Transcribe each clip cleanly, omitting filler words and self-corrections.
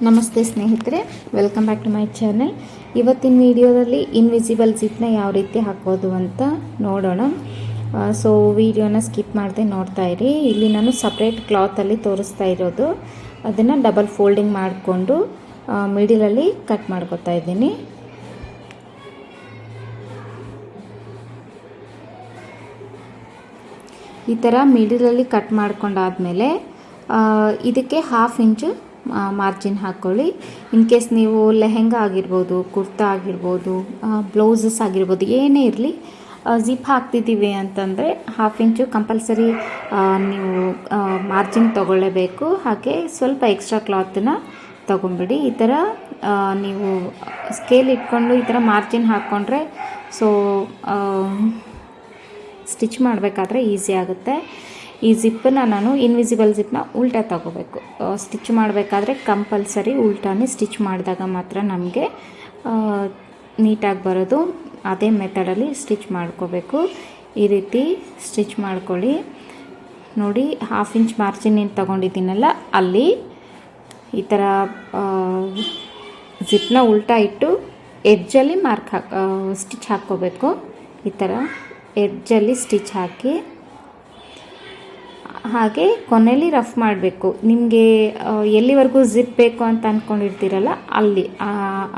ನಮಸ್ತೆ ಸ್ನೇಹಿತರೆ, welcome back to my channel. ಇವತ್ತಿನ ವಿಡಿಯೋದಲ್ಲಿ ಇನ್ವಿಸಿಬಲ್ ಜಿಪ್ನ ಯಾವ ರೀತಿ ಹಾಕೋದು ಅಂತ ನೋಡೋಣ. ಸೊ ವಿಡಿಯೋನ ಸ್ಕಿಪ್ ಮಾಡದೆ ನೋಡ್ತಾ ಇರಿ. ಇಲ್ಲಿ ನಾನು ಸಪ್ರೇಟ್ ಕ್ಲಾತಲ್ಲಿ ತೋರಿಸ್ತಾ ಇರೋದು, ಅದನ್ನು ಡಬಲ್ ಫೋಲ್ಡಿಂಗ್ ಮಾಡಿಕೊಂಡು ಮಿಡಿಲಲ್ಲಿ ಕಟ್ ಮಾಡ್ಕೊತಾ ಇದ್ದೀನಿ. ಈ ಥರ ಮಿಡಿಲಲ್ಲಿ ಕಟ್ ಮಾಡ್ಕೊಂಡಾದಮೇಲೆ ಇದಕ್ಕೆ 1/2 ಇಂಚು ಮಾರ್ಜಿನ್ ಹಾಕ್ಕೊಳ್ಳಿ. ಇನ್ ಕೇಸ್ ನೀವು ಲೆಹೆಂಗಾ ಆಗಿರ್ಬೋದು, ಕುರ್ತಾ ಆಗಿರ್ಬೋದು, ಬ್ಲೌಸಸ್ ಆಗಿರ್ಬೋದು, ಏನೇ ಇರಲಿ ಜಿಪ್ ಹಾಕ್ತಿದ್ದೀವಿ ಅಂತಂದರೆ 1/2 ಇಂಚು ಕಂಪಲ್ಸರಿ ನೀವು ಮಾರ್ಜಿನ್ ತೊಗೊಳ್ಳೇಬೇಕು. ಹಾಗೆ ಸ್ವಲ್ಪ ಎಕ್ಸ್ಟ್ರಾ ಕ್ಲಾತನ್ನ ತೊಗೊಂಬಿಡಿ. ಈ ಥರ ನೀವು ಸ್ಕೇಲ್ ಇಟ್ಕೊಂಡು ಈ ಥರ ಮಾರ್ಜಿನ್ ಹಾಕ್ಕೊಂಡ್ರೆ ಸೊ ಸ್ಟಿಚ್ ಮಾಡಬೇಕಾದ್ರೆ ಈಸಿ ಆಗುತ್ತೆ. ಈ ಜಿಪ್ಪನ್ನು ನಾನು ಇನ್ವಿಸಿಬಲ್ ಜಿಪ್ನ ಉಲ್ಟಾ ತಗೋಬೇಕು. ಸ್ಟಿಚ್ ಮಾಡಬೇಕಾದ್ರೆ ಕಂಪಲ್ಸರಿ ಉಲ್ಟಾನೇ ಸ್ಟಿಚ್ ಮಾಡಿದಾಗ ಮಾತ್ರ ನಮಗೆ ನೀಟಾಗಿ ಬರೋದು. ಅದೇ ಮೆಥಡಲ್ಲಿ ಸ್ಟಿಚ್ ಮಾಡ್ಕೋಬೇಕು. ಈ ರೀತಿ ಸ್ಟಿಚ್ ಮಾಡ್ಕೊಳ್ಳಿ. ನೋಡಿ, 1/2 ಇಂಚ್ ಮಾರ್ಜಿನ್ ಏನು ತೊಗೊಂಡಿದ್ದೀನಲ್ಲ, ಅಲ್ಲಿ ಈ ಥರ ಜಿಪ್ನ ಉಲ್ಟಾ ಇಟ್ಟು ಎಡ್ಜಲ್ಲಿ ಸ್ಟಿಚ್ ಹಾಕ್ಕೋಬೇಕು. ಈ ಥರ ಎಡ್ಜಲ್ಲಿ ಸ್ಟಿಚ್ ಹಾಕಿ ಹಾಗೆ ಕೊನೆಯಲ್ಲಿ ರಫ್ ಮಾಡಬೇಕು. ನಿಮಗೆ ಎಲ್ಲಿವರೆಗೂ ಜಿಪ್ ಬೇಕು ಅಂತ ಅಂದ್ಕೊಂಡಿರ್ತೀರಲ್ಲ,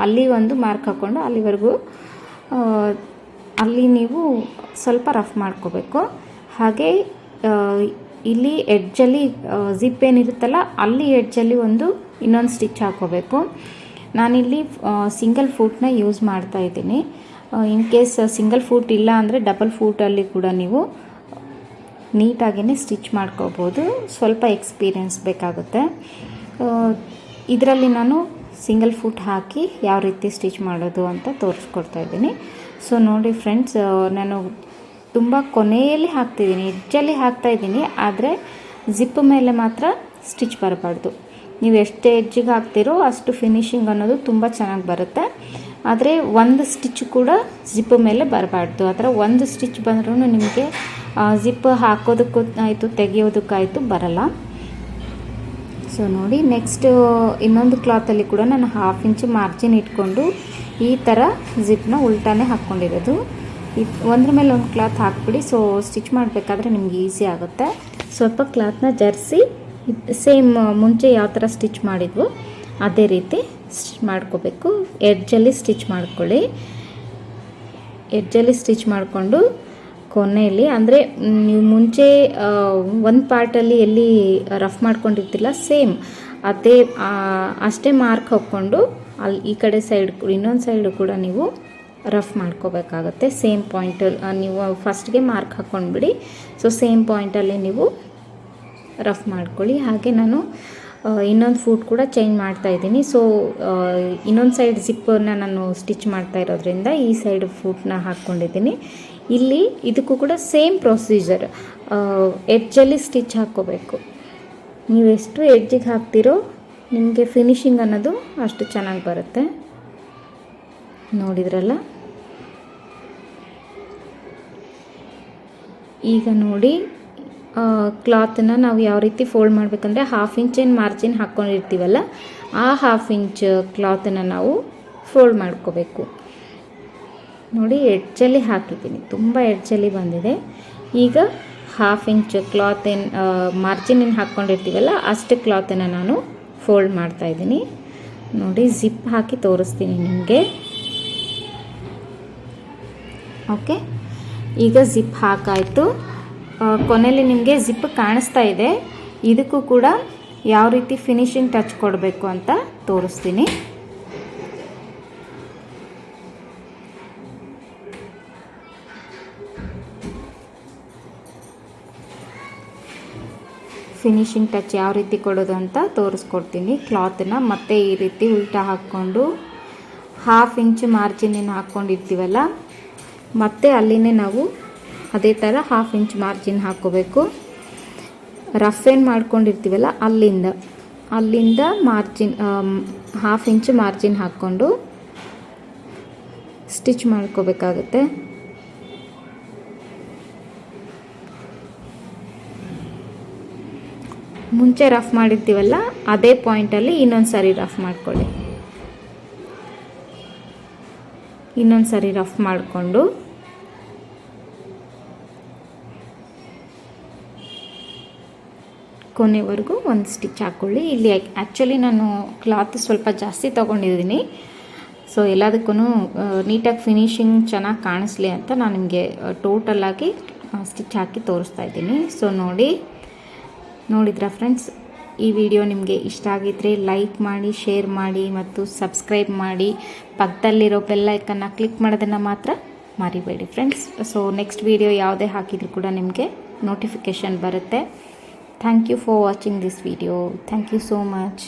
ಅಲ್ಲಿ ಒಂದು ಮಾರ್ಕ್ ಹಾಕ್ಕೊಂಡು ಅಲ್ಲಿವರೆಗೂ ಅಲ್ಲಿ ನೀವು ಸ್ವಲ್ಪ ರಫ್ ಮಾಡ್ಕೋಬೇಕು. ಹಾಗೆ ಇಲ್ಲಿ ಎಡ್ಜಲ್ಲಿ ಜಿಪ್ ಏನಿರುತ್ತಲ್ಲ, ಅಲ್ಲಿ ಎಡ್ಜಲ್ಲಿ ಇನ್ನೊಂದು ಸ್ಟಿಚ್ ಹಾಕ್ಕೋಬೇಕು. ನಾನಿಲ್ಲಿ ಸಿಂಗಲ್ ಫೂಟ್ನ ಯೂಸ್ ಮಾಡ್ತಾ ಇದ್ದೀನಿ. ಇನ್ ಕೇಸ್ ಸಿಂಗಲ್ ಫೂಟ್ ಇಲ್ಲ ಅಂದರೆ ಡಬಲ್ ಫೂಟಲ್ಲಿ ಕೂಡ ನೀವು ನೀಟಾಗಿಯೇ ಸ್ಟಿಚ್ ಮಾಡ್ಕೋಬೋದು. ಸ್ವಲ್ಪ ಎಕ್ಸ್ಪೀರಿಯೆನ್ಸ್ ಬೇಕಾಗುತ್ತೆ. ಇದರಲ್ಲಿ ನಾನು ಸಿಂಗಲ್ ಫೂಟ್ ಹಾಕಿ ಯಾವ ರೀತಿ ಸ್ಟಿಚ್ ಮಾಡೋದು ಅಂತ ತೋರಿಸ್ಕೊಡ್ತಾ ಇದ್ದೀನಿ. ಸೊ ನೋಡಿ ಫ್ರೆಂಡ್ಸ್, ನಾನು ತುಂಬ ಕೊನೆಯಲ್ಲಿ ಹಾಕ್ತಿದ್ದೀನಿ, ಎಡ್ಜಲ್ಲಿ ಹಾಕ್ತಾಯಿದ್ದೀನಿ. ಆದರೆ ಜಿಪ್ ಮೇಲೆ ಮಾತ್ರ ಸ್ಟಿಚ್ ಬರಬಾರ್ದು. ನೀವು ಎಷ್ಟು ಎಡ್ಜಿಗೆ ಹಾಕ್ತಿರೋ ಅಷ್ಟು ಫಿನಿಶಿಂಗ್ ಅನ್ನೋದು ತುಂಬ ಚೆನ್ನಾಗಿ ಬರುತ್ತೆ. ಆದರೆ ಒಂದು ಸ್ಟಿಚ್ ಕೂಡ ಜಿಪ್ ಮೇಲೆ ಬರಬಾರ್ದು. ಆ ಥರ ಒಂದು ಸ್ಟಿಚ್ ಬಂದ್ರೂ ನಿಮಗೆ ಜಿಪ್ ಹಾಕೋದಕ್ಕೂ ಆಯಿತು, ತೆಗೆಯೋದಕ್ಕಾಯಿತು ಬರಲ್ಲ. ಸೊ ನೋಡಿ, ನೆಕ್ಸ್ಟ್ ಇನ್ನೊಂದು ಕ್ಲಾತಲ್ಲಿ ಕೂಡ ನಾನು 1/2 ಇಂಚ್ ಮಾರ್ಜಿನ್ ಇಟ್ಕೊಂಡು ಈ ಥರ ಜಿಪ್ನ ಉಲ್ಟಾನೇ ಹಾಕ್ಕೊಂಡಿರೋದು. ಒಂದ್ರ ಮೇಲೆ ಒಂದು ಕ್ಲಾತ್ ಹಾಕ್ಬಿಡಿ. ಸೊ ಸ್ಟಿಚ್ ಮಾಡಬೇಕಾದ್ರೆ ನಿಮ್ಗೆ ಈಸಿ ಆಗುತ್ತೆ. ಸ್ವಲ್ಪ ಕ್ಲಾತ್ನ ಜರಿಸಿ ಸೇಮ್ ಮುಂಚೆ ಯಾವ ಥರ ಸ್ಟಿಚ್ ಮಾಡಿದ್ವೋ ಅದೇ ರೀತಿ ಸ್ಟಿಚ್ ಮಾಡ್ಕೋಬೇಕು. ಎಡ್ಜಲ್ಲಿ ಸ್ಟಿಚ್ ಮಾಡ್ಕೊಳ್ಳಿ. ಎಡ್ಜಲ್ಲಿ ಸ್ಟಿಚ್ ಮಾಡಿಕೊಂಡು ಕೊನೆಯಲ್ಲಿ, ಅಂದರೆ ನೀವು ಮುಂಚೆ ಒಂದು ಪಾರ್ಟಲ್ಲಿ ಎಲ್ಲಿ ರಫ್ ಮಾಡ್ಕೊಂಡಿರ್ತಿಲ್ಲ, ಸೇಮ್ ಅದೇ ಅಷ್ಟೇ ಮಾರ್ಕ್ ಹಾಕ್ಕೊಂಡು ಅಲ್ಲಿ ಈ ಕಡೆ ಸೈಡ್ ಇನ್ನೊಂದು ಸೈಡು ಕೂಡ ನೀವು ರಫ್ ಮಾಡ್ಕೋಬೇಕಾಗತ್ತೆ. ಸೇಮ್ ಪಾಯಿಂಟಲ್ಲಿ ನೀವು ಫಸ್ಟ್ಗೆ ಮಾರ್ಕ್ ಹಾಕ್ಕೊಂಡ್ಬಿಡಿ. ಸೊ ಸೇಮ್ ಪಾಯಿಂಟಲ್ಲಿ ನೀವು ರಫ್ ಮಾಡ್ಕೊಳ್ಳಿ. ಹಾಗೆ ನಾನು ಇನ್ನೊಂದು ಫೂಟ್ ಕೂಡ ಚೇಂಜ್ ಮಾಡ್ತಾ ಇದ್ದೀನಿ. ಸೊ ಇನ್ನೊಂದು ಸೈಡ್ ಜಿಪ್ಪನ್ನು ನಾನು ಸ್ಟಿಚ್ ಮಾಡ್ತಾ ಇರೋದ್ರಿಂದ ಈ ಸೈಡ್ ಫೂಟ್ನ ಹಾಕ್ಕೊಂಡಿದ್ದೀನಿ. ಇಲ್ಲಿ ಇದಕ್ಕೂ ಕೂಡ ಸೇಮ್ ಪ್ರೊಸೀಜರ್, ಎಡ್ಜಲ್ಲಿ ಸ್ಟಿಚ್ ಹಾಕ್ಕೋಬೇಕು. ನೀವು ಎಷ್ಟು ಎಡ್ಜಿಗೆ ಹಾಕ್ತಿರೋ ನಿಮಗೆ ಫಿನಿಶಿಂಗ್ ಅನ್ನೋದು ಅಷ್ಟು ಚೆನ್ನಾಗಿ ಬರುತ್ತೆ. ನೋಡಿದ್ರಲ್ಲ, ಈಗ ನೋಡಿ ಕ್ಲಾತನ್ನು ನಾವು ಯಾವ ರೀತಿ ಫೋಲ್ಡ್ ಮಾಡಬೇಕಂದ್ರೆ 1/2 ಇಂಚ್ ಮಾರ್ಜಿನ್ ಹಾಕ್ಕೊಂಡಿರ್ತೀವಲ್ಲ, ಆ 1/2 ಇಂಚ್ ಕ್ಲಾತನ್ನು ನಾವು ಫೋಲ್ಡ್ ಮಾಡ್ಕೋಬೇಕು. ನೋಡಿ, ಎಡ್ಜಲ್ಲಿ ಹಾಕಿದ್ದೀನಿ, ತುಂಬ ಎಡ್ಜಲ್ಲಿ ಬಂದಿದೆ. ಈಗ 1/2 ಇಂಚ್ ಕ್ಲಾತ್ ಮಾರ್ಜಿನ್ ಹಾಕ್ಕೊಂಡಿರ್ತೀವಲ್ಲ, ಅಷ್ಟು ಕ್ಲಾತನ್ನು ನಾನು ಫೋಲ್ಡ್ ಮಾಡ್ತಾಯಿದ್ದೀನಿ. ನೋಡಿ, ಜಿಪ್ ಹಾಕಿ ತೋರಿಸ್ತೀನಿ ನಿಮಗೆ. ಓಕೆ, ಈಗ ಜಿಪ್ ಹಾಕಾಯಿತು. ಕೊನೆಯಲ್ಲಿ ನಿಮಗೆ ಜಿಪ್ ಕಾಣಿಸ್ತಾ ಇದೆ. ಇದಕ್ಕೂ ಕೂಡ ಯಾವ ರೀತಿ ಫಿನಿಶಿಂಗ್ ಟಚ್ ಕೊಡಬೇಕು ಅಂತ ತೋರಿಸ್ತೀನಿ. ಫಿನಿಶಿಂಗ್ ಟಚ್ ಯಾವ ರೀತಿ ಕೊಡೋದು ಅಂತ ತೋರಿಸ್ಕೊಡ್ತೀನಿ. ಕ್ಲಾತನ್ನು ಮತ್ತೆ ಈ ರೀತಿ ಉಲ್ಟಾ ಹಾಕ್ಕೊಂಡು 1/2 ಇಂಚ್ ಮಾರ್ಜಿನ್ ಹಾಕ್ಕೊಂಡಿರ್ತೀವಲ್ಲ, ಮತ್ತೆ ಅಲ್ಲಿನೇ ನಾವು ಅದೇ ಥರ 1/2 ಇಂಚ್ ಮಾರ್ಜಿನ್ ಹಾಕ್ಕೋಬೇಕು. ರಫ್ ಏನು ಮಾಡ್ಕೊಂಡಿರ್ತೀವಲ್ಲ, ಅಲ್ಲಿಂದ ಮಾರ್ಜಿನ್ 1/2 ಇಂಚ್ ಮಾರ್ಜಿನ್ ಹಾಕ್ಕೊಂಡು ಸ್ಟಿಚ್ ಮಾಡ್ಕೋಬೇಕಾಗುತ್ತೆ. ಮುಂಚೆ ರಫ್ ಮಾಡಿರ್ತೀವಲ್ಲ ಅದೇ ಪಾಯಿಂಟಲ್ಲಿ ಇನ್ನೊಂದು ಸಾರಿ ರಫ್ ಮಾಡ್ಕೊಳ್ಳಿ. ಇನ್ನೊಂದು ಸಾರಿ ರಫ್ ಮಾಡಿಕೊಂಡು ಕೊನೆವರೆಗೂ ಒಂದು ಸ್ಟಿಚ್ ಹಾಕ್ಕೊಳ್ಳಿ. ಇಲ್ಲಿ ಆ್ಯಕ್ಚುಲಿ ನಾನು ಕ್ಲಾತ್ ಸ್ವಲ್ಪ ಜಾಸ್ತಿ ತೊಗೊಂಡಿದ್ದೀನಿ. ಸೊ ಎಲ್ಲದಕ್ಕೂ ನೀಟಾಗಿ ಫಿನಿಶಿಂಗ್ ಚೆನ್ನಾಗಿ ಕಾಣಿಸ್ಲಿ ಅಂತ ನಾನು ನಿಮಗೆ ಟೋಟಲಾಗಿ ಸ್ಟಿಚ್ ಹಾಕಿ ತೋರಿಸ್ತಾ ಇದ್ದೀನಿ. ಸೊ ನೋಡಿದ್ರಾ ಫ್ರೆಂಡ್ಸ್, ಈ ವಿಡಿಯೋ ನಿಮಗೆ ಇಷ್ಟ ಆಗಿದ್ದರೆ ಲೈಕ್ ಮಾಡಿ, ಶೇರ್ ಮಾಡಿ ಮತ್ತು ಸಬ್ಸ್ಕ್ರೈಬ್ ಮಾಡಿ. ಪಕ್ಕದಲ್ಲಿರೋ ಬೆಲ್ ಐಕನ್ನ ಕ್ಲಿಕ್ ಮಾಡೋದನ್ನು ಮಾತ್ರ ಮರಿಬೇಡಿ ಫ್ರೆಂಡ್ಸ್. ಸೊ ನೆಕ್ಸ್ಟ್ ವಿಡಿಯೋ ಯಾವುದೇ ಹಾಕಿದರೂ ಕೂಡ ನಿಮಗೆ ನೋಟಿಫಿಕೇಷನ್ ಬರುತ್ತೆ. Thank you for watching this video. Thank you so much.